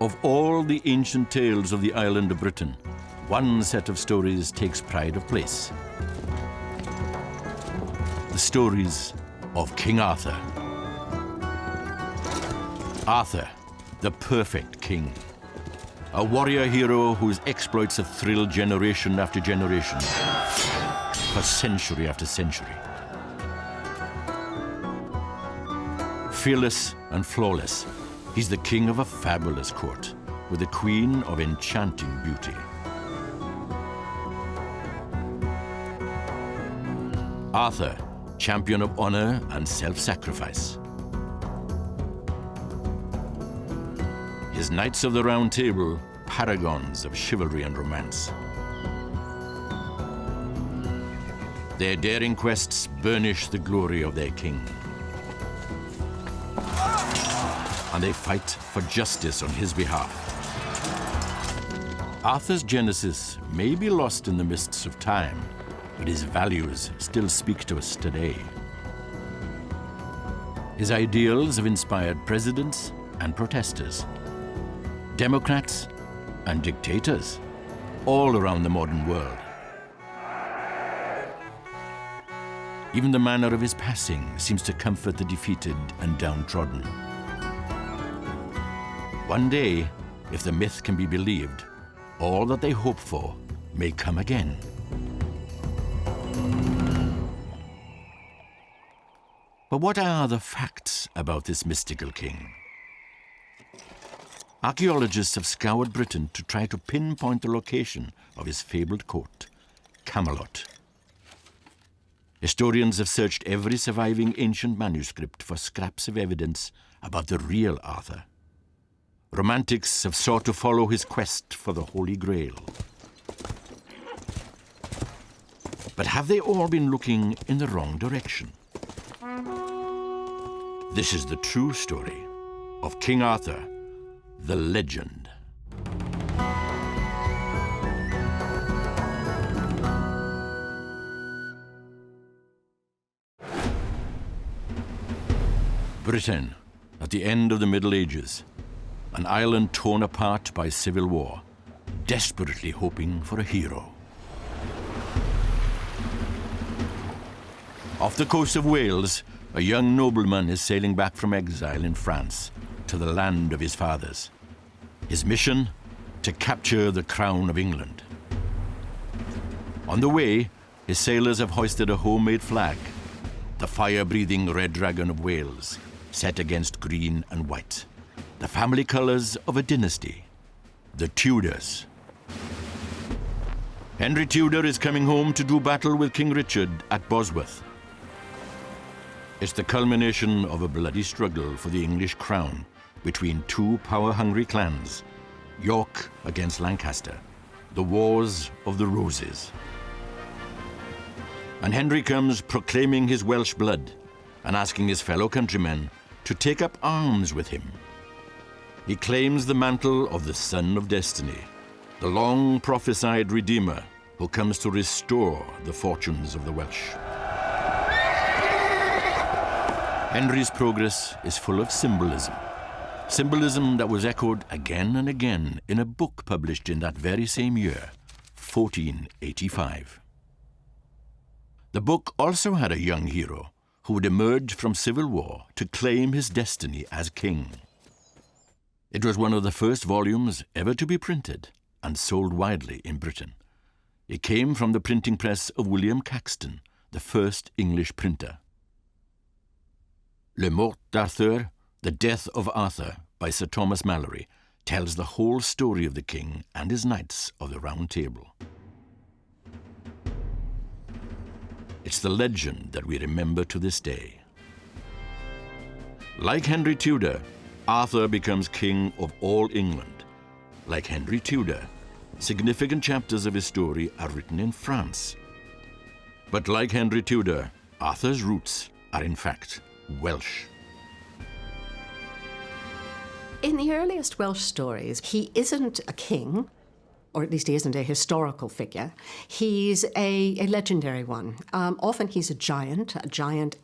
Of all the ancient tales of the island of Britain, one set of stories takes pride of place. The stories of King Arthur. Arthur, the perfect king. A warrior hero whose exploits have thrilled generation after generation, for century after century. Fearless and flawless, he's the king of a fabulous court, with a queen of enchanting beauty. Arthur, champion of honor and self-sacrifice. His Knights of the Round Table, paragons of chivalry and romance. Their daring quests burnish the glory of their king. And they fight for justice on his behalf. Arthur's genesis may be lost in the mists of time, but his values still speak to us today. His ideals have inspired presidents and protesters, democrats and dictators all around the modern world. Even the manner of his passing seems to comfort the defeated and downtrodden. One day, if the myth can be believed, all that they hope for may come again. But what are the facts about this mystical king? Archaeologists have scoured Britain to try to pinpoint the location of his fabled court, Camelot. Historians have searched every surviving ancient manuscript for scraps of evidence about the real Arthur. Romantics have sought to follow his quest for the Holy Grail. But have they all been looking in the wrong direction? This is the true story of King Arthur, the legend. Britain, at the end of the Middle Ages, an island torn apart by civil war, desperately hoping for a hero. Off the coast of Wales, a young nobleman is sailing back from exile in France to the land of his fathers. His mission? To capture the crown of England. On the way, his sailors have hoisted a homemade flag, the fire-breathing Red Dragon of Wales, set against green and white, the family colors of a dynasty, the Tudors. Henry Tudor is coming home to do battle with King Richard at Bosworth. It's the culmination of a bloody struggle for the English crown between two power-hungry clans, York against Lancaster, the Wars of the Roses. And Henry comes proclaiming his Welsh blood and asking his fellow countrymen to take up arms with him. He claims the mantle of the Son of Destiny, the long-prophesied Redeemer who comes to restore the fortunes of the Welsh. Henry's progress is full of symbolism. Symbolism that was echoed again and again in a book published in that very same year, 1485. The book also had a young hero who would emerge from civil war to claim his destiny as king. It was one of the first volumes ever to be printed and sold widely in Britain. It came from the printing press of William Caxton, the first English printer. more.The, The Death of Arthur, by Sir Thomas Malory, tells the whole story of the king and his Knights of the Round Table. It's the legend that we remember to this day. Like Henry Tudor, Arthur becomes king of all England. Like Henry Tudor, significant chapters of his story are written in France. But like Henry Tudor, Arthur's roots are in fact Welsh. In the earliest Welsh stories, he isn't a king, or at least he isn't a historical figure. He's a legendary one. Often he's a giant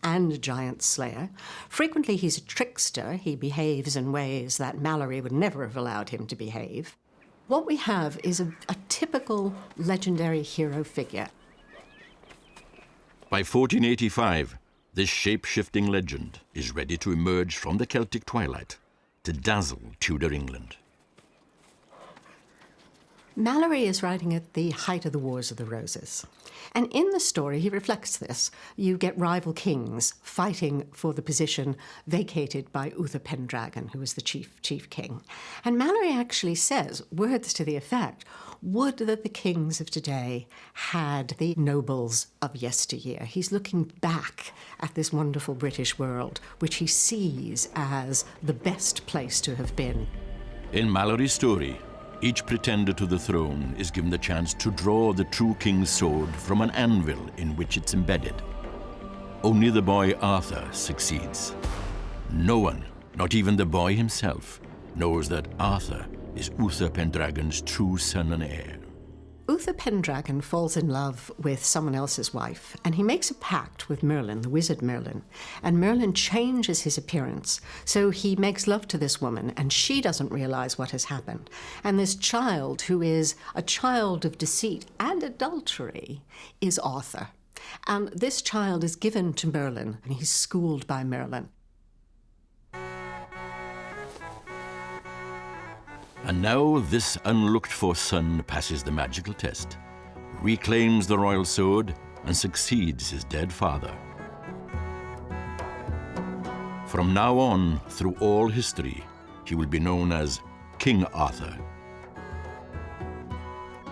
and a giant slayer. Frequently he's a trickster. He behaves in ways that Malory would never have allowed him to behave. What we have is a typical legendary hero figure. By 1485, this shape-shifting legend is ready to emerge from the Celtic twilight to dazzle Tudor England. Malory is writing at the height of the Wars of the Roses. And in the story, he reflects this. You get rival kings fighting for the position vacated by Uther Pendragon, who was the chief king. And Malory actually says, words to the effect, would that the kings of today had the nobles of yesteryear. He's looking back at this wonderful British world, which he sees as the best place to have been. In Malory's story, each pretender to the throne is given the chance to draw the true king's sword from an anvil in which it's embedded. Only the boy Arthur succeeds. No one, not even the boy himself, knows that Arthur is Uther Pendragon's true son and heir. Uther Pendragon falls in love with someone else's wife, and he makes a pact with Merlin, the wizard Merlin. And Merlin changes his appearance, so he makes love to this woman, and she doesn't realize what has happened. And this child, who is a child of deceit and adultery, is Arthur. And this child is given to Merlin, and he's schooled by Merlin. And now this unlooked-for son passes the magical test, reclaims the royal sword, and succeeds his dead father. From now on, through all history, he will be known as King Arthur.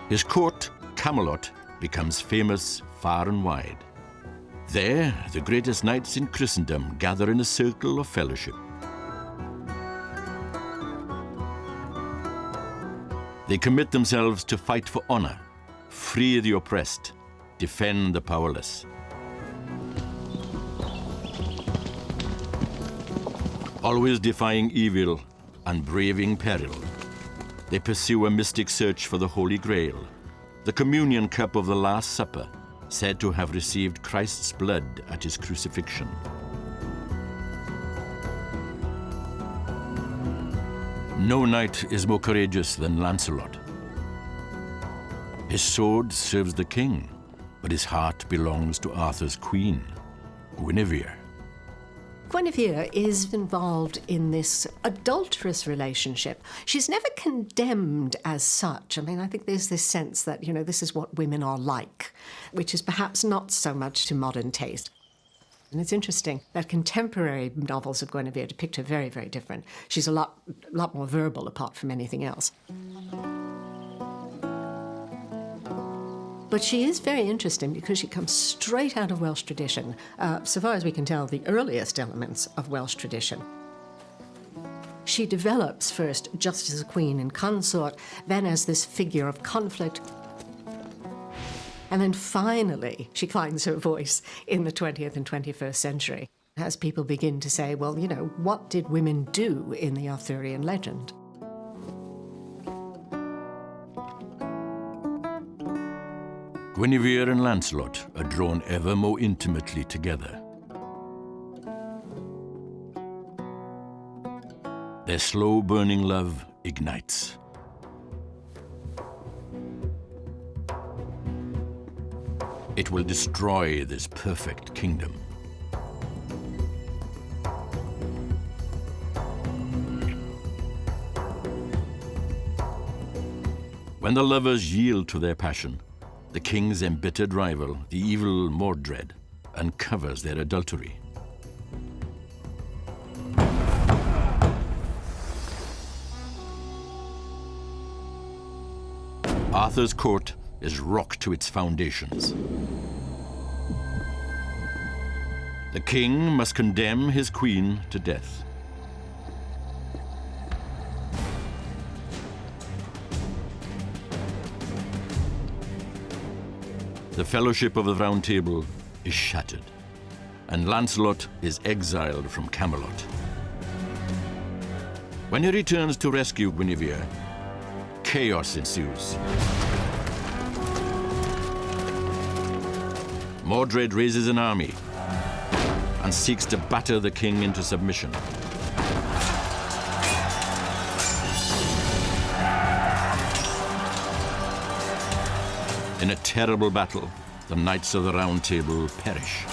His court, Camelot, becomes famous far and wide. There, the greatest knights in Christendom gather in a circle of fellowship. They commit themselves to fight for honor, free the oppressed, defend the powerless. Always defying evil and braving peril, they pursue a mystic search for the Holy Grail, the communion cup of the Last Supper, said to have received Christ's blood at his crucifixion. No knight is more courageous than Lancelot. His sword serves the king, but his heart belongs to Arthur's queen, Guinevere. Guinevere is involved in this adulterous relationship. She's never condemned as such. I mean, I think there's this sense that, you know, this is what women are like, which is perhaps not so much to modern taste. And it's interesting that contemporary novels of Guinevere depict her very, very different. She's a lot more verbal apart from anything else. But she is very interesting because she comes straight out of Welsh tradition, so far as we can tell, the earliest elements of Welsh tradition. She develops first just as a queen and consort, then as this figure of conflict, and then finally she finds her voice in the 20th and 21st century, as people begin to say, well, you know, what did women do in the Arthurian legend? Guinevere and Lancelot are drawn ever more intimately together. Their slow-burning love ignites. It will destroy this perfect kingdom. When the lovers yield to their passion, the king's embittered rival, the evil more.The, uncovers their adultery. Arthur's court is rocked to its foundations. The king must condemn his queen to death. The fellowship of the Round Table is shattered, and Lancelot is exiled from Camelot. When he returns to rescue Guinevere, Chaos ensues. Mordred raises an army and seeks to batter the king into submission. In a terrible battle, the Knights of the Round Table perish.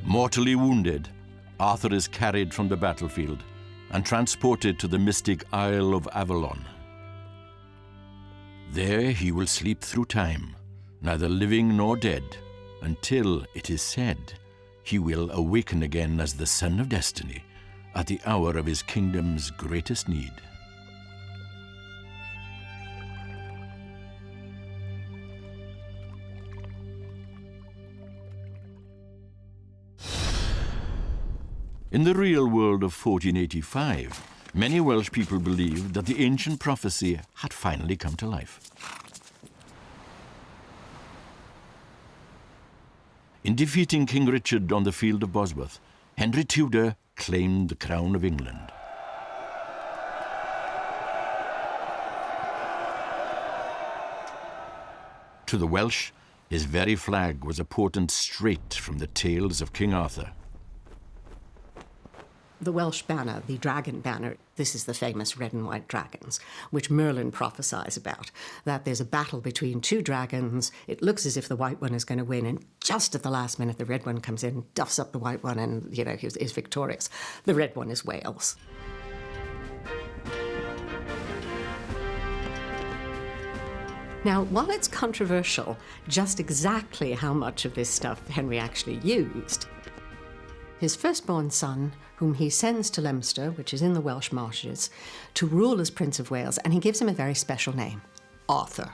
Mortally wounded, Arthur is carried from the battlefield and transported to the mystic Isle of Avalon. There he will sleep through time, neither living nor dead, until, it is said, he will awaken again as the Son of Destiny at the hour of his kingdom's greatest need. In the real world of 1485, many Welsh people believed that the ancient prophecy had finally come to life. In defeating King Richard on the field of Bosworth, Henry Tudor claimed the crown of England. To the Welsh, his very flag was a portent straight from the tales of King Arthur. The Welsh banner, the dragon banner, this is the famous red and white dragons, which Merlin prophesies about, that there's a battle between two dragons. It looks as if the white one is going to win, and just at the last minute, the red one comes in, duffs up the white one, and, is victorious. The red one is Wales. Now, while it's controversial just exactly how much of this stuff Henry actually used, his firstborn son, whom he sends to Leicester, which is in the Welsh marshes, to rule as Prince of Wales, and he gives him a very special name, Arthur.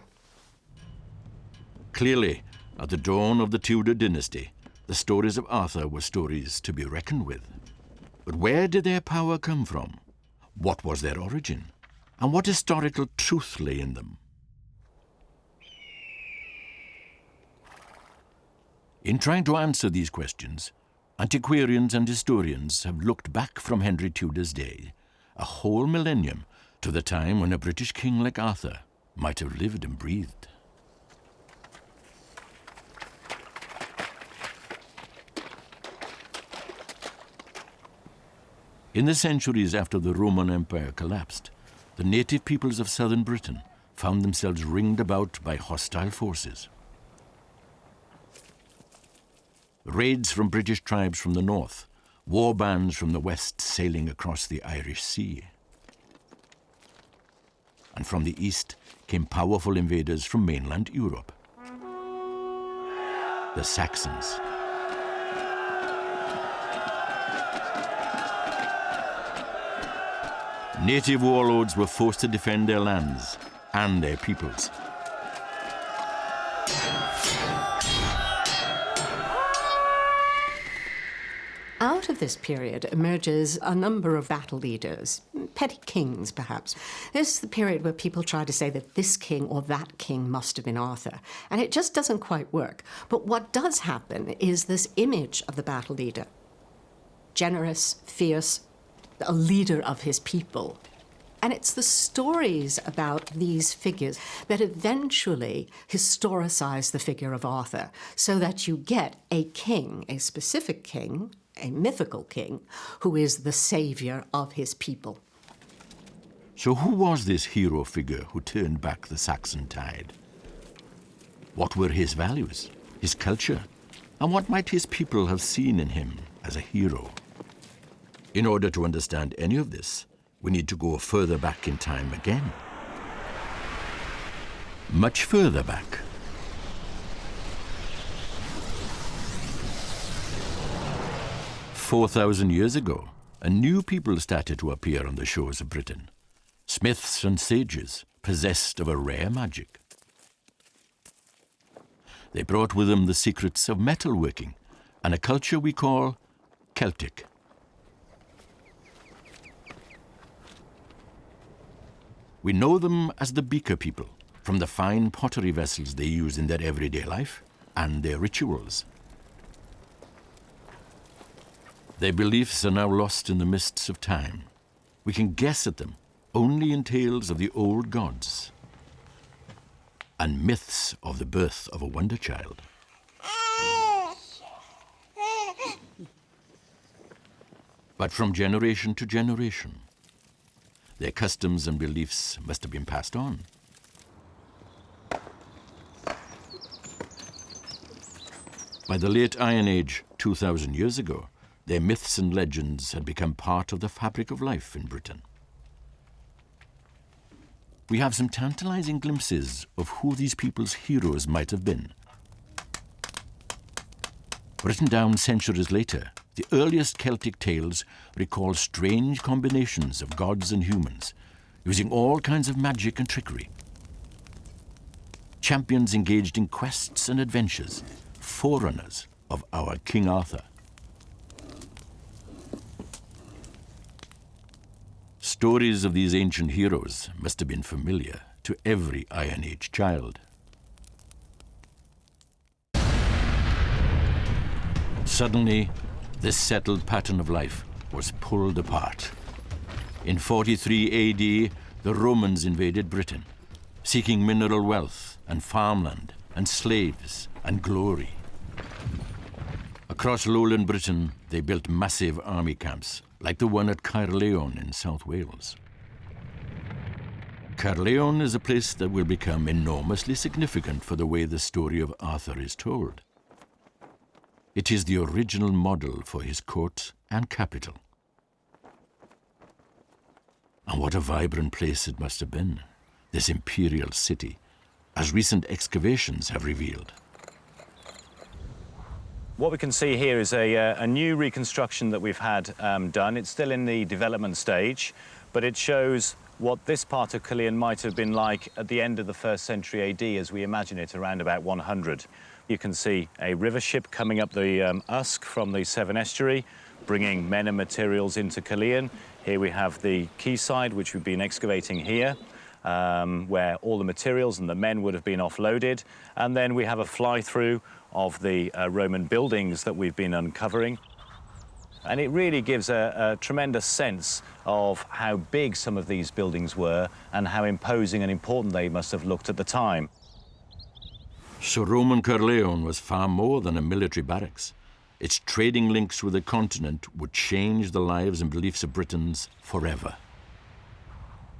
Clearly, at the dawn of the Tudor dynasty, the stories of Arthur were stories to be reckoned with. But where did their power come from? What was their origin? And what historical truth lay in them? In trying to answer these questions, antiquarians and historians have looked back from Henry Tudor's day, a whole millennium, to the time when a British king like Arthur might have lived and breathed. In the centuries after the Roman Empire collapsed, the native peoples of southern Britain found themselves ringed about by hostile forces. Raids from British tribes from the north, war bands from the west sailing across the Irish Sea. And from the east came powerful invaders from mainland Europe, the Saxons. Native warlords were forced to defend their lands and their peoples. Out of this period emerges a number of battle leaders, petty kings perhaps. This is the period where people try to say that this king or that king must have been Arthur, and it just doesn't quite work. But what does happen is this image of the battle leader, generous, fierce, a leader of his people. And it's the stories about these figures that eventually historicize the figure of Arthur, so that you get a king, a specific king, a mythical king, who is the savior of his people. So who was this hero figure who turned back the Saxon tide? What were his values, his culture, and what might his people have seen in him as a hero? In order to understand any of this, we need to go further back in time again. Much further back. "4,000 years ago, a new people started to appear on the shores of Britain. Smiths and sages, possessed of a rare magic. They brought with them the secrets of metalworking and a culture we call Celtic. We know them as the Beaker people, from the fine pottery vessels they use in their everyday life and their rituals. Their beliefs are now lost in the mists of time. We can guess at them only in tales of the old gods and myths of the birth of a wonder child. But from generation to generation, their customs and beliefs must have been passed on. By the late Iron Age, 2,000 years ago, their myths and legends had become part of the fabric of life in Britain. We have some tantalizing glimpses of who these people's heroes might have been. Written down centuries later, the earliest Celtic tales recall strange combinations of gods and humans, using all kinds of magic and trickery. Champions engaged in quests and adventures, forerunners of our King Arthur. Stories of these ancient heroes must have been familiar to every Iron Age child. Suddenly, this settled pattern of life was pulled apart. In 43 AD, the Romans invaded Britain, seeking mineral wealth and farmland and slaves and glory. Across lowland Britain, they built massive army camps, like the one at Caerleon in South Wales. Caerleon is a place that will become enormously significant for the way the story of Arthur is told. It is the original model for his court and capital. And what a vibrant place it must have been, this imperial city, as recent excavations have revealed. What we can see here is a new reconstruction that we've had done. It's still in the development stage, but it shows what this part of Caerleon might have been like at the end of the 1st century AD as we imagine it, around about 100. You can see a river ship coming up the Usk from the Severn Estuary, bringing men and materials into Caerleon. Here we have the quayside, which we've been excavating here, where all the materials and the men would have been offloaded. And then we have a fly-through of the Roman buildings that we've been uncovering. And it really gives a tremendous sense of how big some of these buildings were and how imposing and important they must have looked at the time. So Roman Caerleon was far more than a military barracks. Its trading links with the continent would change the lives and beliefs of Britons forever.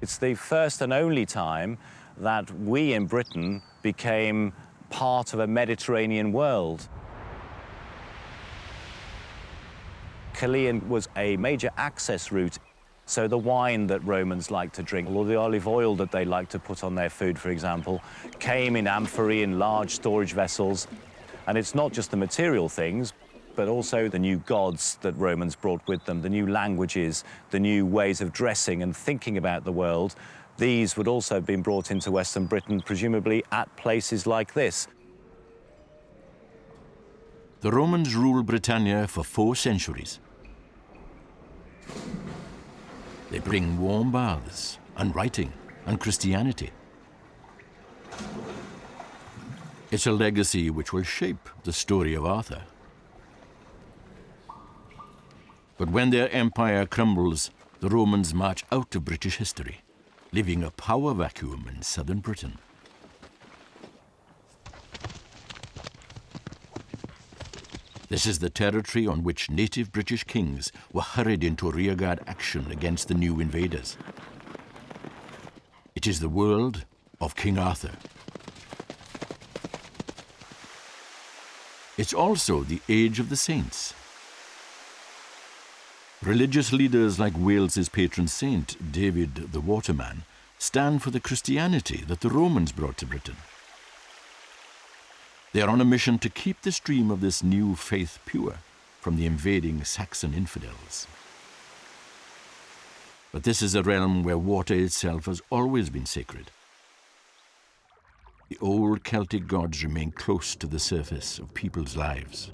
It's the first and only time that we in Britain became part of a Mediterranean world. Caerleon was a major access route, so the wine that Romans liked to drink, or the olive oil that they liked to put on their food, for example, came in amphorae in large storage vessels. And it's not just the material things, but also the new gods that Romans brought with them, the new languages, the new ways of dressing and thinking about the world. These would also have been brought into Western Britain, presumably at places like this. The Romans ruled Britannia for 4 centuries. They bring warm baths and writing and Christianity. It's a legacy which will shape the story of Arthur. But when their empire crumbles, the Romans march out of British history, leaving a power vacuum in southern Britain. This is the territory on which native British kings were hurried into rearguard action against the new invaders. It is the world of King Arthur. It's also the age of the saints. Religious leaders like Wales's patron saint, David the Waterman, stand for the Christianity that the Romans brought to Britain. They are on a mission to keep the stream of this new faith pure from the invading Saxon infidels. But this is a realm where water itself has always been sacred. The old Celtic gods remain close to the surface of people's lives.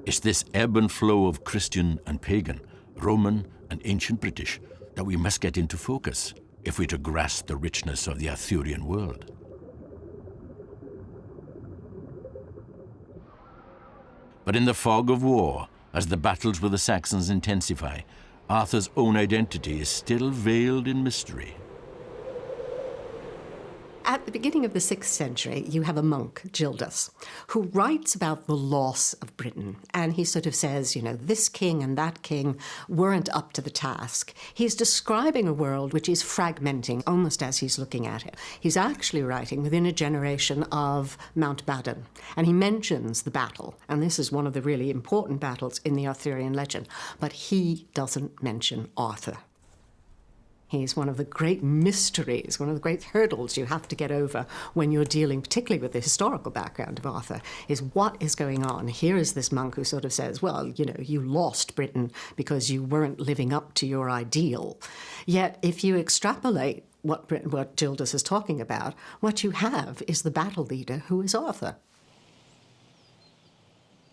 It's this ebb and flow of Christian and pagan, Roman and ancient British, that we must get into focus if we're to grasp the richness of the Arthurian world. But in the fog of war, as the battles with the Saxons intensify, Arthur's own identity is still veiled in mystery. At the beginning of the 6th century, you have a monk, Gildas, who writes about the loss of Britain. And he sort of says, you know, this king and that king weren't up to the task. He's describing a world which is fragmenting almost as he's looking at it. He's actually writing within a generation of Mountbatten. And he mentions the battle. And this is one of the really important battles in the Arthurian legend. But he doesn't mention Arthur. He's one of the great mysteries, one of the great hurdles you have to get over when you're dealing particularly with the historical background of Arthur, is what is going on. Here is this monk who sort of says, well, you know, you lost Britain because you weren't living up to your ideal. Yet if you extrapolate what Gildas is talking about, what you have is the battle leader who is Arthur.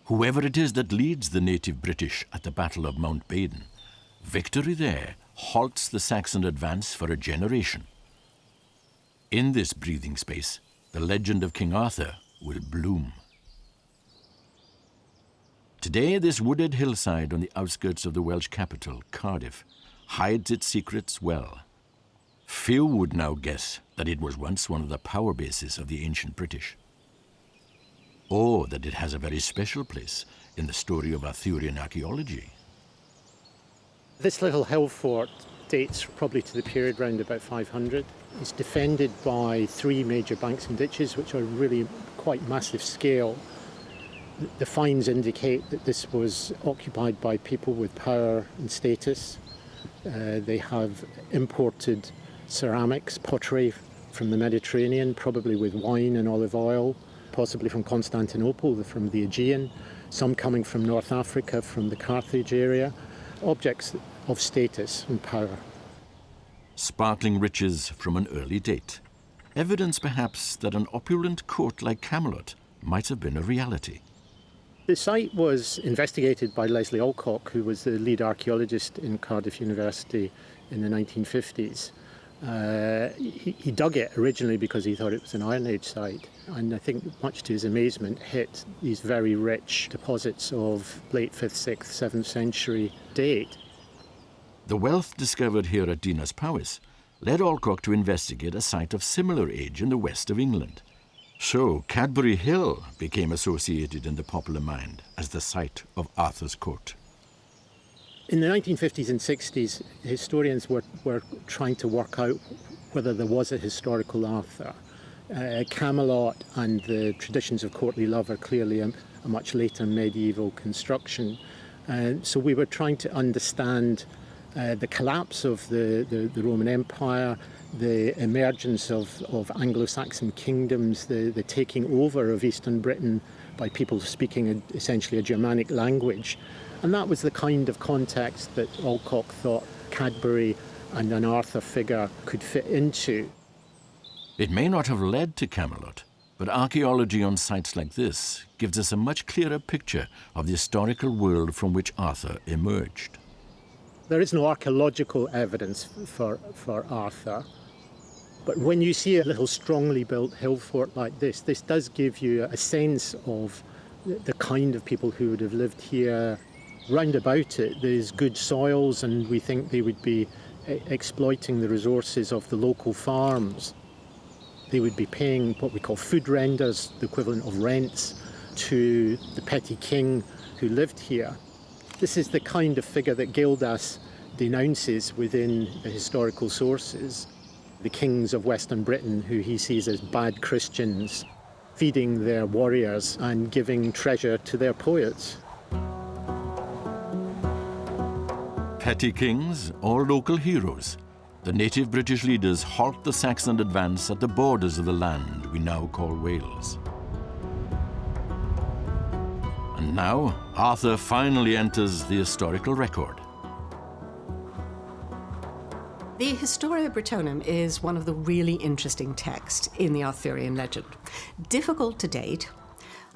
Whoever it is that leads the native British at the Battle of Mountbatten, victory there halts the Saxon advance for a generation. In this breathing space, the legend of King Arthur will bloom. Today, this wooded hillside on the outskirts of the Welsh capital, Cardiff, hides its secrets well. Few would now guess that it was once one of the power bases of the ancient British, or that it has a very special place in the story of Arthurian archaeology. This little hill fort dates probably to the period round about 500. It's defended by 3 major banks and ditches, which are really quite massive scale. The finds indicate that this was occupied by people with power and status. They have imported ceramics, pottery from the Mediterranean, probably with wine and olive oil, possibly from Constantinople, from the Aegean, some coming from North Africa, from the Carthage area. Objects of status and power. Sparkling riches from an early date. Evidence perhaps that an opulent court like Camelot might have been a reality. The site was investigated by Leslie Alcock, who was the lead archaeologist in Cardiff University in the 1950s. He dug it originally because he thought it was an Iron Age site, and I think much to his amazement hit these very rich deposits of late 5th, 6th, 7th century date. The wealth discovered here at Dinas Powys led Alcock to investigate a site of similar age in the west of England. So Cadbury Hill became associated in the popular mind as the site of Arthur's court. In the 1950s and 60s, historians were trying to work out whether there was a historical Arthur. Camelot and the traditions of courtly love are clearly a much later medieval construction. So we were trying to understand the collapse of the Roman Empire, the emergence of Anglo-Saxon kingdoms, the taking over of Eastern Britain by people speaking essentially a Germanic language. And that was the kind of context that Alcock thought Cadbury and an Arthur figure could fit into. It may not have led to Camelot, but archaeology on sites like this gives us a much clearer picture of the historical world from which Arthur emerged. There is no archaeological evidence for Arthur, but when you see a little strongly built hill fort like this does give you a sense of the kind of people who would have lived here. Round about it, there's good soils, and we think they would be exploiting the resources of the local farms. They would be paying what we call food renders, the equivalent of rents, to the petty king who lived here. This is the kind of figure that Gildas denounces within the historical sources. The kings of Western Britain, who he sees as bad Christians, feeding their warriors and giving treasure to their poets. Petty kings or local heroes, the native British leaders halt the Saxon advance at the borders of the land we now call Wales. And now, Arthur finally enters the historical record. The Historia Brittonum is one of the really interesting texts in the Arthurian legend. Difficult to date.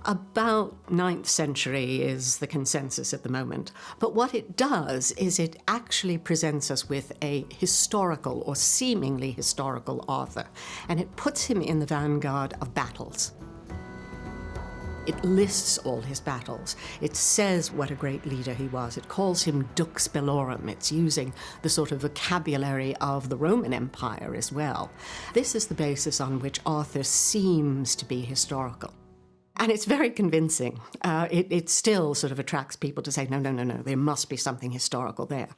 About 9th century is the consensus at the moment. But what it does is it actually presents us with a historical or seemingly historical Arthur, and it puts him in the vanguard of battles. It lists all his battles. It says what a great leader he was. It calls him Dux Bellorum. It's using the sort of vocabulary of the Roman Empire as well. This is the basis on which Arthur seems to be historical. And it's very convincing. It still sort of attracts people to say, no, there must be something historical there.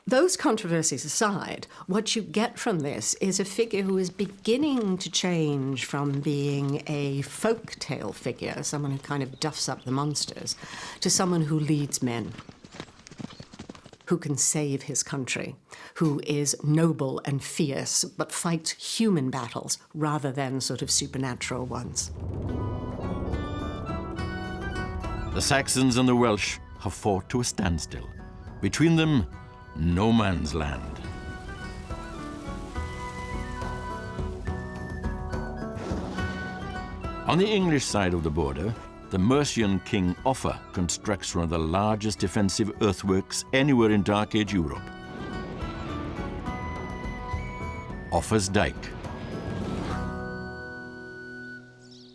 Those controversies aside, what you get from this is a figure who is beginning to change from being a folk tale figure, someone who kind of duffs up the monsters, to someone who leads men, who can save his country, who is noble and fierce, but fights human battles rather than sort of supernatural ones. The Saxons and the Welsh have fought to a standstill. Between them, no man's land. On the English side of the border, the Mercian king Offa constructs one of the largest defensive earthworks anywhere in Dark Age Europe. Offa's Dyke.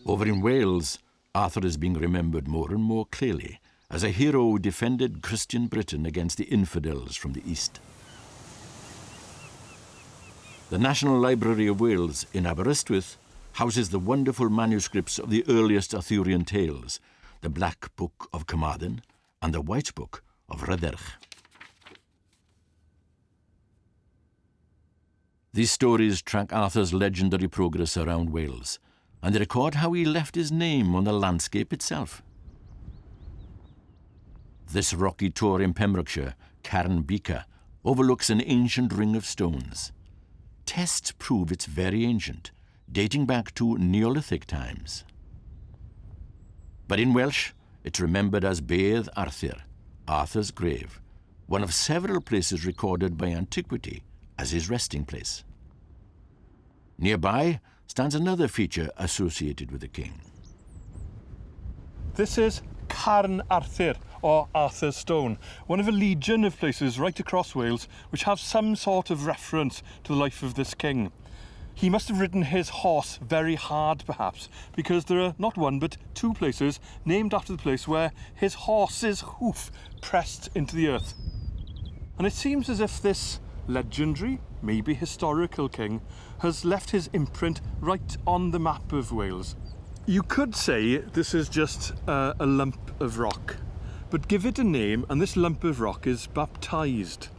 Over in Wales, Arthur is being remembered more and more clearly as a hero who defended Christian Britain against the infidels from the east. The National Library of Wales in Aberystwyth houses the wonderful manuscripts of the earliest Arthurian tales, the Black Book of Carmarthen and the White Book of Rhydderch. These stories track Arthur's legendary progress around Wales, and they record how he left his name on the landscape itself. This rocky tor in Pembrokeshire, Carn Beaker, overlooks an ancient ring of stones. Tests prove it's very ancient, dating back to Neolithic times. But in Welsh, it's remembered as Bedd Arthur, Arthur's grave, one of several places recorded by antiquity as his resting place. Nearby stands another feature associated with the king. This is Carn Arthur, or Arthur's Stone, one of a legion of places right across Wales which have some sort of reference to the life of this king. He must have ridden his horse very hard, perhaps, because there are not one but two places named after the place where his horse's hoof pressed into the earth. And it seems as if this legendary, maybe historical king has left his imprint right on the map of Wales. You could say this is just a lump of rock, but give it a name and this lump of rock is baptised.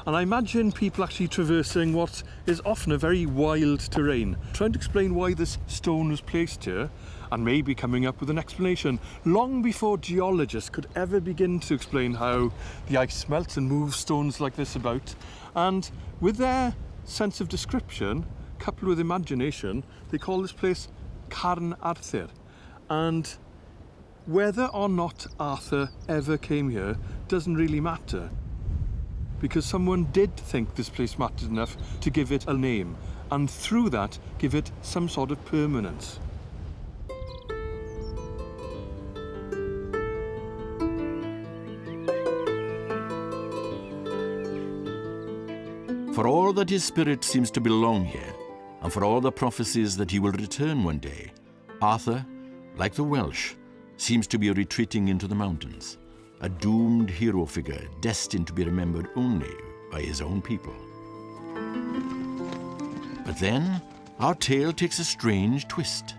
And I imagine people actually traversing what is often a very wild terrain, trying to explain why this stone was placed here, and maybe coming up with an explanation long before geologists could ever begin to explain how the ice melts and moves stones like this about. And with their sense of description, coupled with imagination, they call this place Carn Arthur. And whether or not Arthur ever came here doesn't really matter, because someone did think this place mattered enough to give it a name, and through that give it some sort of permanence. For all that his spirit seems to belong here, and for all the prophecies that he will return one day, Arthur, like the Welsh, seems to be retreating into the mountains, a doomed hero figure destined to be remembered only by his own people. But then, our tale takes a strange twist.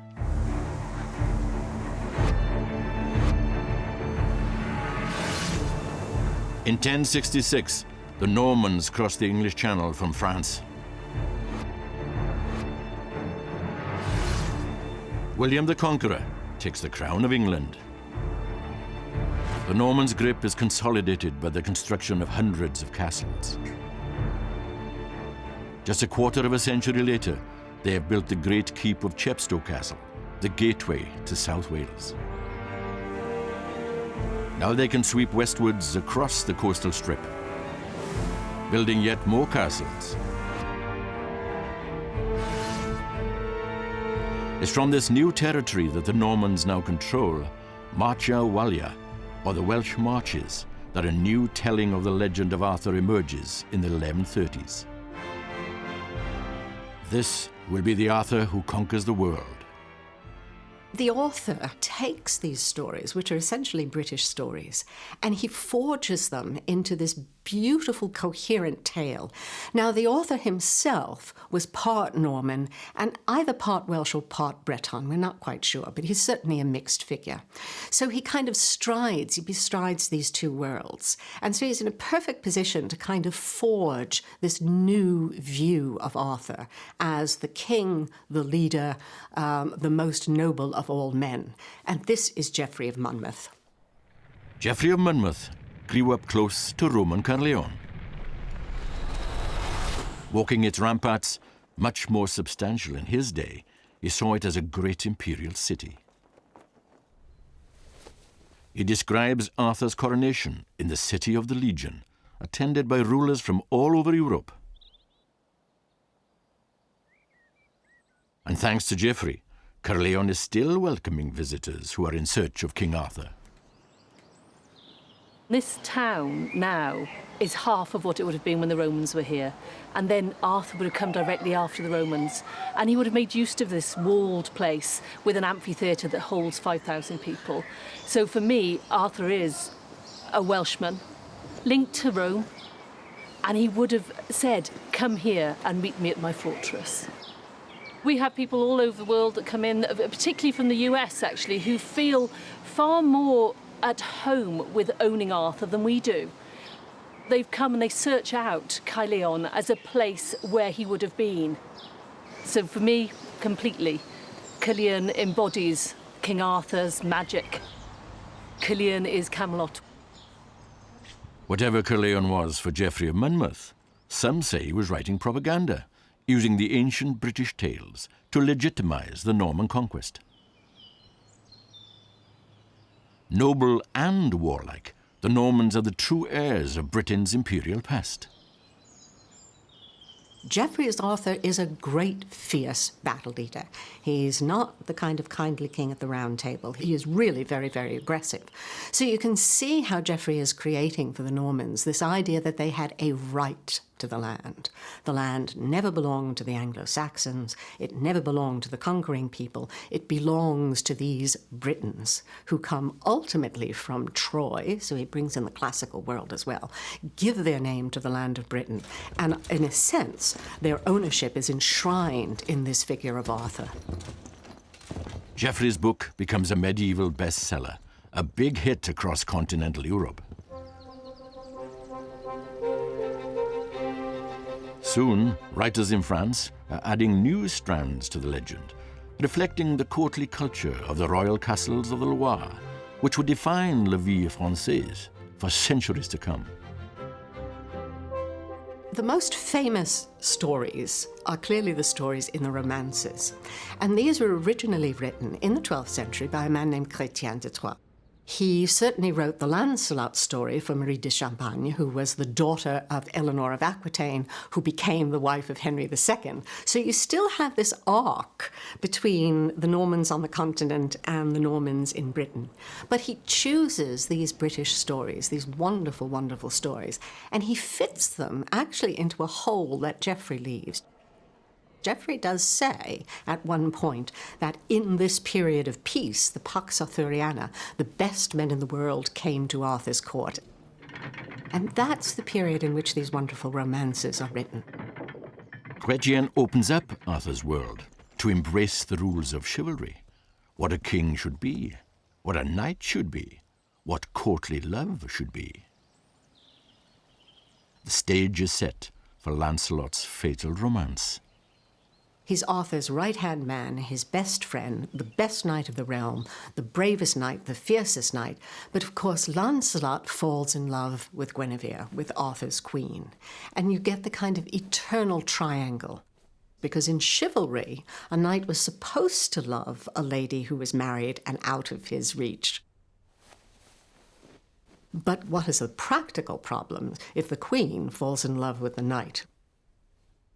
In 1066, the Normans crossed the English Channel from France. William the Conqueror takes the crown of England. The Normans' grip is consolidated by the construction of hundreds of castles. Just a quarter of a century later, they have built the great keep of Chepstow Castle, the gateway to South Wales. Now they can sweep westwards across the coastal strip, building yet more castles. It's from this new territory that the Normans now control, Marcha Walia, or the Welsh Marches, that a new telling of the legend of Arthur emerges in the 1130s. This will be the Arthur who conquers the world. The author takes these stories, which are essentially British stories, and he forges them into this beautiful, coherent tale. Now, the author himself was part Norman and either part Welsh or part Breton. We're not quite sure, but he's certainly a mixed figure. So he kind of bestrides these two worlds. And so he's in a perfect position to kind of forge this new view of Arthur as the king, the leader, the most noble of all men. And this is Geoffrey of Monmouth. Geoffrey of Monmouth grew up close to Roman Caerleon. Walking its ramparts, much more substantial in his day, he saw it as a great imperial city. He describes Arthur's coronation in the city of the Legion, attended by rulers from all over Europe. And thanks to Geoffrey, Caerleon is still welcoming visitors who are in search of King Arthur. This town now is half of what it would have been when the Romans were here. And then Arthur would have come directly after the Romans. And he would have made use of this walled place with an amphitheatre that holds 5,000 people. So for me, Arthur is a Welshman linked to Rome. And he would have said, come here and meet me at my fortress. We have people all over the world that come in, particularly from the US, actually, who feel far more at home with owning Arthur than we do. They've come and they search out Caerleon as a place where he would have been. So for me, completely, Caerleon embodies King Arthur's magic. Caerleon is Camelot. Whatever Caerleon was for Geoffrey of Monmouth, some say he was writing propaganda, using the ancient British tales to legitimize the Norman conquest. Noble and warlike, the Normans are the true heirs of Britain's imperial past. Geoffrey's Arthur is a great, fierce battle leader. He's not the kind of kindly king at the round table. He is really very, very aggressive. So you can see how Geoffrey is creating for the Normans this idea that they had a right to the land. The land never belonged to the Anglo-Saxons. It never belonged to the conquering people. It belongs to these Britons who come ultimately from Troy, so he brings in the classical world as well, give their name to the land of Britain. And in a sense, their ownership is enshrined in this figure of Arthur. Geoffrey's book becomes a medieval bestseller, a big hit across continental Europe. Soon, writers in France are adding new strands to the legend, reflecting the courtly culture of the royal castles of the Loire, which would define la vie française for centuries to come. The most famous stories are clearly the stories in the romances. And these were originally written in the 12th century by a man named Chrétien de Troyes. He certainly wrote the Lancelot story for Marie de Champagne, who was the daughter of Eleanor of Aquitaine, who became the wife of Henry II. So you still have this arc between the Normans on the continent and the Normans in Britain. But he chooses these British stories, these wonderful, wonderful stories, and he fits them actually into a hole that Geoffrey leaves. Geoffrey does say at one point that in this period of peace, the Pax Arthuriana, the best men in the world came to Arthur's court. And that's the period in which these wonderful romances are written. Chrétien opens up Arthur's world to embrace the rules of chivalry, what a king should be, what a knight should be, what courtly love should be. The stage is set for Lancelot's fatal romance. He's Arthur's right-hand man, his best friend, the best knight of the realm, the bravest knight, the fiercest knight. But of course, Lancelot falls in love with Guinevere, with Arthur's queen. And you get the kind of eternal triangle. Because in chivalry, a knight was supposed to love a lady who was married and out of his reach. But what is a practical problem if the queen falls in love with the knight?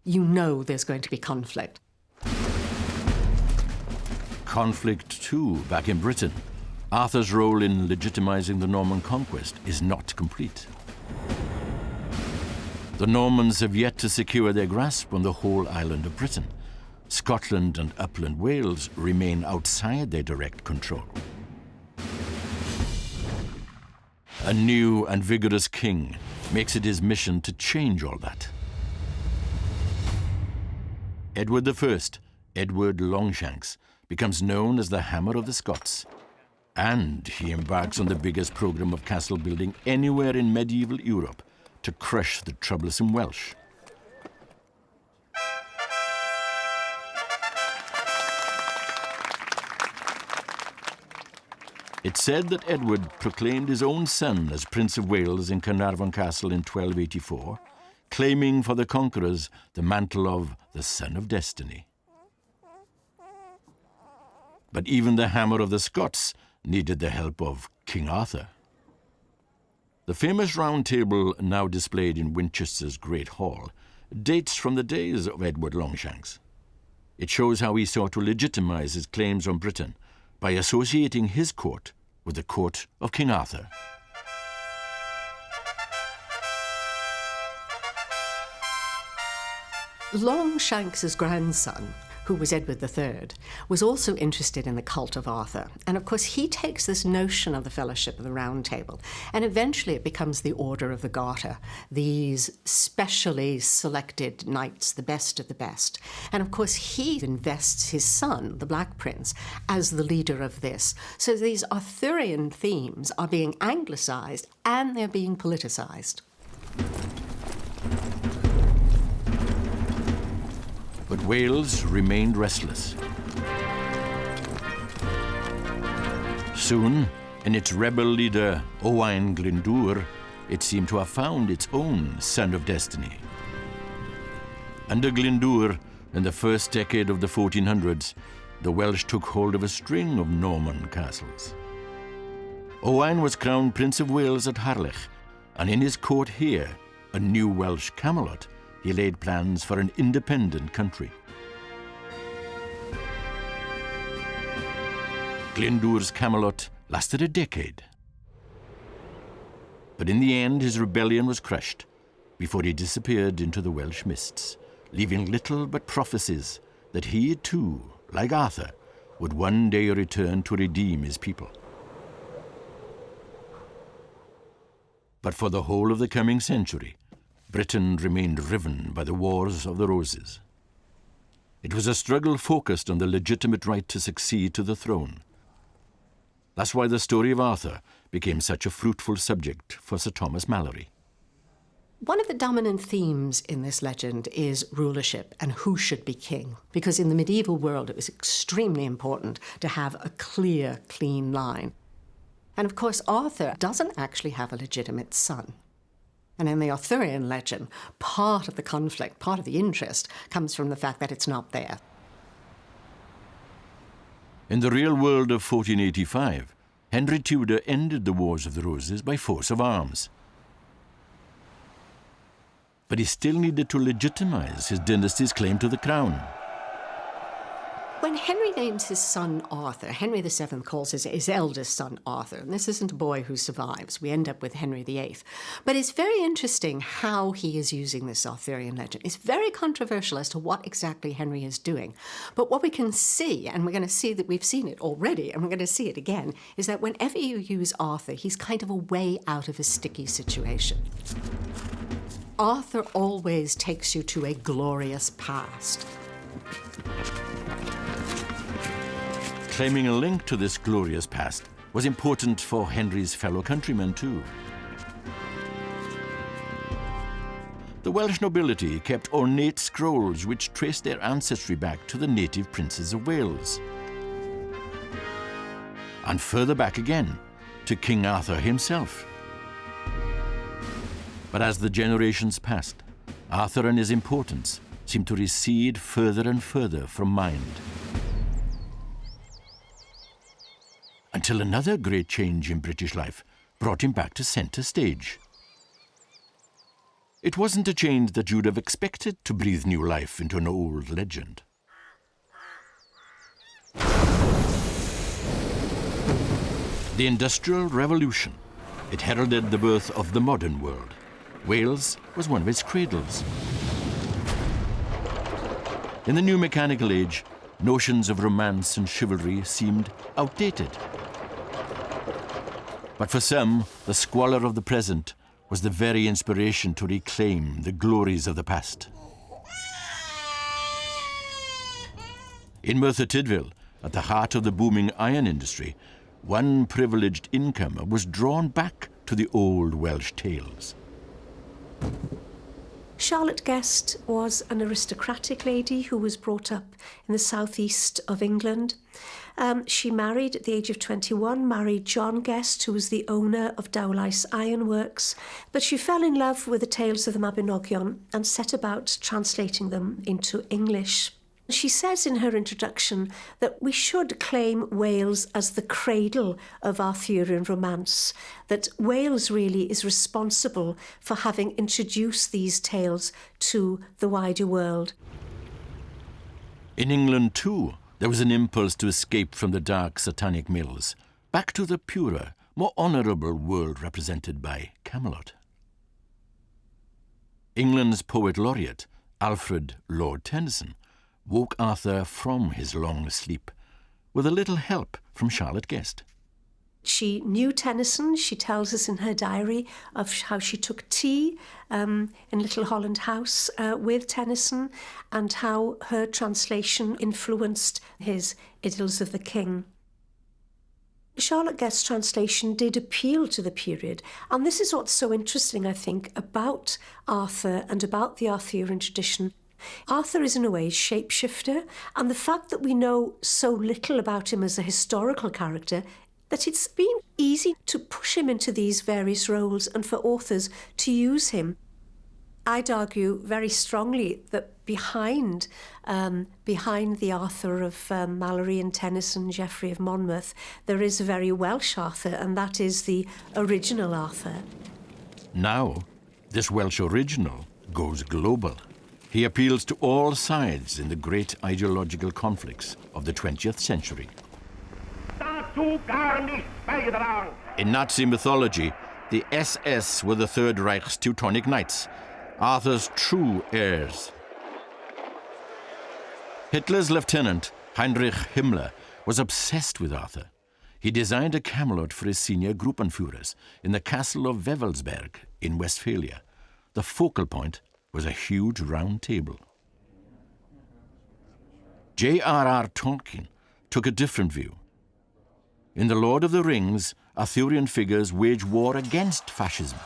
You know there's going to be conflict. conflict, too, back in Britain. Arthur's role in legitimizing the Norman conquest is not complete. The Normans have yet to secure their grasp on the whole island of Britain. Scotland and upland Wales remain outside their direct control. A new and vigorous king makes it his mission to change all that. Edward I, Edward Longshanks, becomes known as the Hammer of the Scots, and he embarks on the biggest program of castle building anywhere in medieval Europe to crush the troublesome Welsh. It's said that Edward proclaimed his own son as Prince of Wales in Carnarvon Castle in 1284, claiming for the conquerors the mantle of the Son of Destiny. But even the Hammer of the Scots needed the help of King Arthur. The famous round table now displayed in Winchester's Great Hall dates from the days of Edward Longshanks. It shows how he sought to legitimize his claims on Britain by associating his court with the court of King Arthur. Longshanks' grandson, who was Edward III, was also interested in the cult of Arthur. And of course, he takes this notion of the Fellowship of the Round Table, and eventually it becomes the Order of the Garter, these specially selected knights, the best of the best. And of course, he invests his son, the Black Prince, as the leader of this. So these Arthurian themes are being anglicized and they're being politicized. But Wales remained restless. Soon, in its rebel leader, Owain Glyndŵr, it seemed to have found its own Son of Destiny. Under Glyndŵr, in the first decade of the 1400s, the Welsh took hold of a string of Norman castles. Owain was crowned Prince of Wales at Harlech, and in his court here, a new Welsh Camelot, he laid plans for an independent country. Glyndŵr's Camelot lasted a decade. But in the end, his rebellion was crushed before he disappeared into the Welsh mists, leaving little but prophecies that he too, like Arthur, would one day return to redeem his people. But for the whole of the coming century, Britain remained riven by the Wars of the Roses. It was a struggle focused on the legitimate right to succeed to the throne. That's why the story of Arthur became such a fruitful subject for Sir Thomas Malory. One of the dominant themes in this legend is rulership and who should be king, because in the medieval world it was extremely important to have a clear, clean line. And of course, Arthur doesn't actually have a legitimate son. And in the Arthurian legend, part of the conflict, part of the interest, comes from the fact that it's not there. In the real world of 1485, Henry Tudor ended the Wars of the Roses by force of arms. But he still needed to legitimize his dynasty's claim to the crown. When Henry names his son Arthur, Henry VII calls his eldest son Arthur, and this isn't a boy who survives. We end up with Henry VIII. But it's very interesting how he is using this Arthurian legend. It's very controversial as to what exactly Henry is doing. But what we can see, and we're going to see that we've seen it already, and we're going to see it again, is that whenever you use Arthur, he's kind of a way out of a sticky situation. Arthur always takes you to a glorious past. Claiming a link to this glorious past was important for Henry's fellow countrymen too. The Welsh nobility kept ornate scrolls which traced their ancestry back to the native princes of Wales. And further back again, to King Arthur himself. But as the generations passed, Arthur and his importance seemed to recede further and further from mind. Until another great change in British life brought him back to centre stage. It wasn't a change that you'd have expected to breathe new life into an old legend. The Industrial Revolution. It heralded the birth of the modern world. Wales was one of its cradles. In the new mechanical age, notions of romance and chivalry seemed outdated. But for some, the squalor of the present was the very inspiration to reclaim the glories of the past. In Merthyr Tydfil, at the heart of the booming iron industry, one privileged incomer was drawn back to the old Welsh tales. Charlotte Guest was an aristocratic lady who was brought up in the southeast of England. She married at the age of 21, married John Guest, who was the owner of Dowlais Ironworks, but she fell in love with the tales of the Mabinogion and set about translating them into English. She says in her introduction that we should claim Wales as the cradle of Arthurian romance, that Wales really is responsible for having introduced these tales to the wider world. In England, too, there was an impulse to escape from the dark satanic mills, back to the purer, more honourable world represented by Camelot. England's poet laureate, Alfred Lord Tennyson, woke Arthur from his long sleep with a little help from Charlotte Guest. She knew Tennyson. She tells us in her diary of how she took tea in Little Holland House with Tennyson and how her translation influenced his Idylls of the King. Charlotte Guest's translation did appeal to the period, and this is what's so interesting, I think, about Arthur and about the Arthurian tradition. Arthur is, in a way, shapeshifter, and the fact that we know so little about him as a historical character, that it's been easy to push him into these various roles and for authors to use him. I'd argue very strongly that behind the Arthur of Malory and Tennyson, Geoffrey of Monmouth, there is a very Welsh Arthur, and that is the original Arthur. Now, this Welsh original goes global. He appeals to all sides in the great ideological conflicts of the 20th century. In Nazi mythology, the SS were the Third Reich's Teutonic Knights, Arthur's true heirs. Hitler's lieutenant, Heinrich Himmler, was obsessed with Arthur. He designed a Camelot for his senior Gruppenführers in the castle of Wewelsberg in Westphalia. The focal point was a huge round table. J.R.R. Tolkien took a different view. In The Lord of the Rings, Arthurian figures wage war against fascism.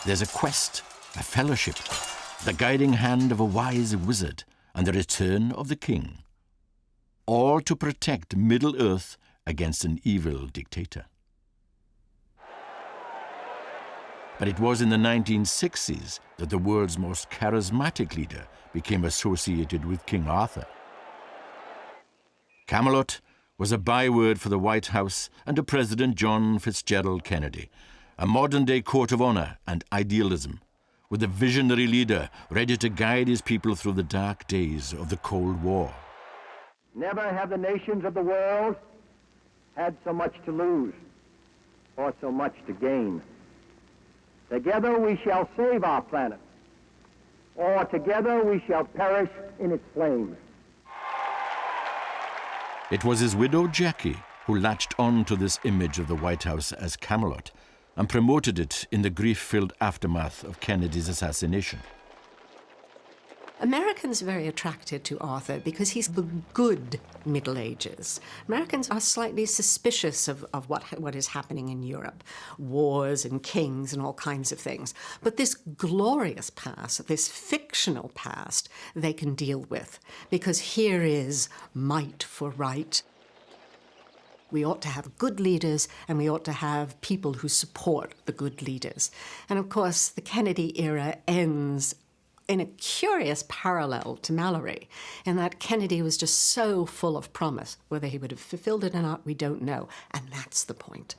There's a quest, a fellowship, the guiding hand of a wise wizard, and the return of the king, all to protect Middle-earth against an evil dictator. But it was in the 1960s that the world's most charismatic leader became associated with King Arthur. Camelot was a byword for the White House under President John Fitzgerald Kennedy, a modern-day court of honor and idealism, with a visionary leader ready to guide his people through the dark days of the Cold War. Never have the nations of the world had so much to lose or so much to gain. Together we shall save our planet, or together we shall perish in its flames. It was his widow Jackie who latched on to this image of the White House as Camelot and promoted it in the grief-filled aftermath of Kennedy's assassination. Americans are very attracted to Arthur because he's the good Middle Ages. Americans are slightly suspicious of what is happening in Europe, wars and kings and all kinds of things. But this glorious past, this fictional past, they can deal with because here is might for right. We ought to have good leaders, and we ought to have people who support the good leaders. And of course, the Kennedy era ends in a curious parallel to Malory, in that Kennedy was just so full of promise. Whether he would have fulfilled it or not, we don't know. And that's the point.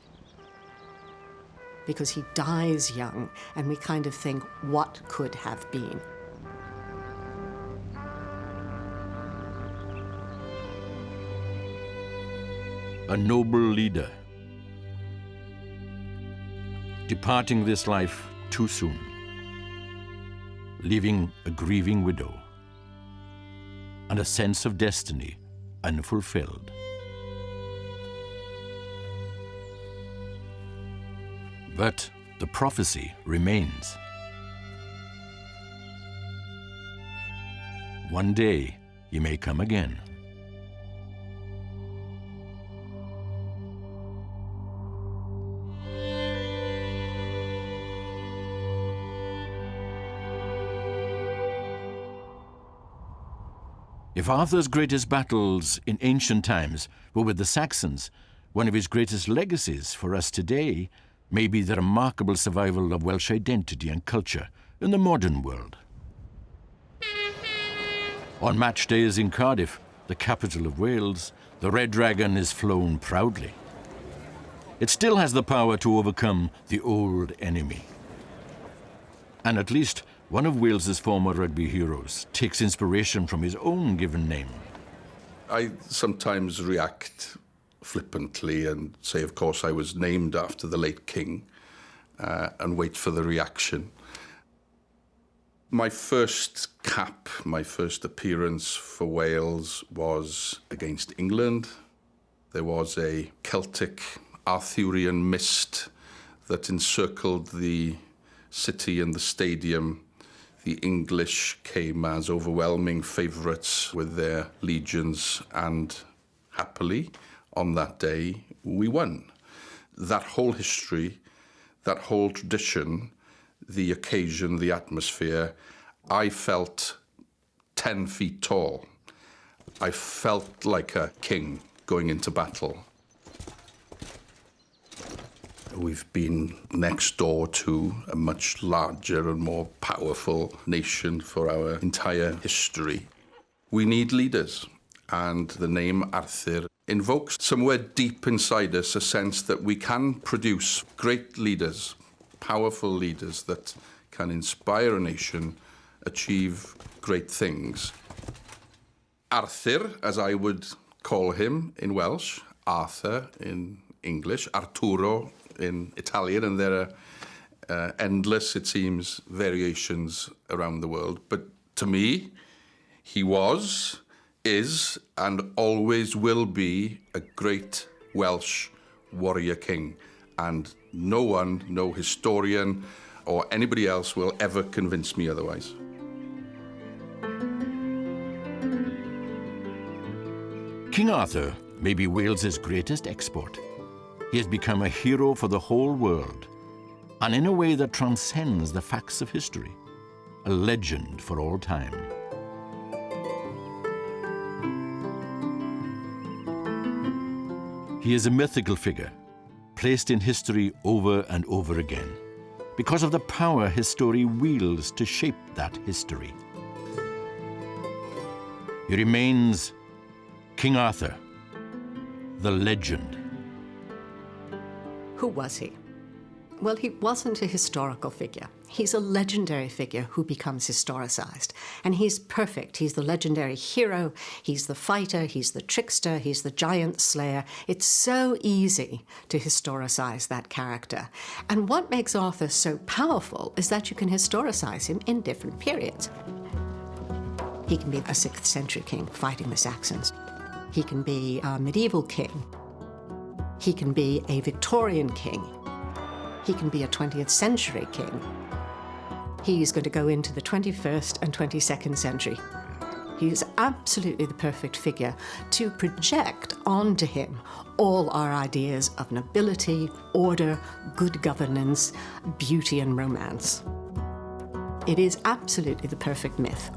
Because he dies young, and we kind of think, what could have been? a noble leader, departing this life too soon, leaving a grieving widow and a sense of destiny unfulfilled. But the prophecy remains. One day he may come again. If Arthur's greatest battles in ancient times were with the Saxons, one of his greatest legacies for us today may be the remarkable survival of Welsh identity and culture in the modern world. On match days in Cardiff, the capital of Wales, the Red Dragon is flown proudly. It still has the power to overcome the old enemy. And at least one of Wales's former rugby heroes takes inspiration from his own given name. I sometimes react flippantly and say, of course, I was named after the late king, and wait for the reaction. My first cap, my first appearance for Wales was against England. There was a Celtic Arthurian mist that encircled the city and the stadium. The English came as overwhelming favourites with their legions, and happily, on that day, we won. That whole history, that whole tradition, the occasion, the atmosphere, I felt 10 feet tall. I felt like a king going into battle. We've been next door to a much larger and more powerful nation for our entire history. We need leaders, and the name Arthur invokes somewhere deep inside us a sense that we can produce great leaders, powerful leaders that can inspire a nation, achieve great things. Arthur, as I would call him in Welsh, Arthur in English, Arturo in Italian, and there are endless, it seems, variations around the world. But to me, he was, is, and always will be a great Welsh warrior king. And no one, no historian or anybody else will ever convince me otherwise. King Arthur may be Wales's greatest export. He has become a hero for the whole world, and in a way that transcends the facts of history, a legend for all time. He is a mythical figure, placed in history over and over again, because of the power his story wields to shape that history. He remains King Arthur, the legend. Who was he? Well, he wasn't a historical figure. He's a legendary figure who becomes historicized. And he's perfect. He's the legendary hero, he's the fighter, he's the trickster, he's the giant slayer. It's so easy to historicize that character. And what makes Arthur so powerful is that you can historicize him in different periods. He can be a 6th century king fighting the Saxons. He can be a medieval king. He can be a Victorian king. He can be a 20th century king. He's going to go into the 21st and 22nd century. He's absolutely the perfect figure to project onto him all our ideas of nobility, order, good governance, beauty and romance. It is absolutely the perfect myth.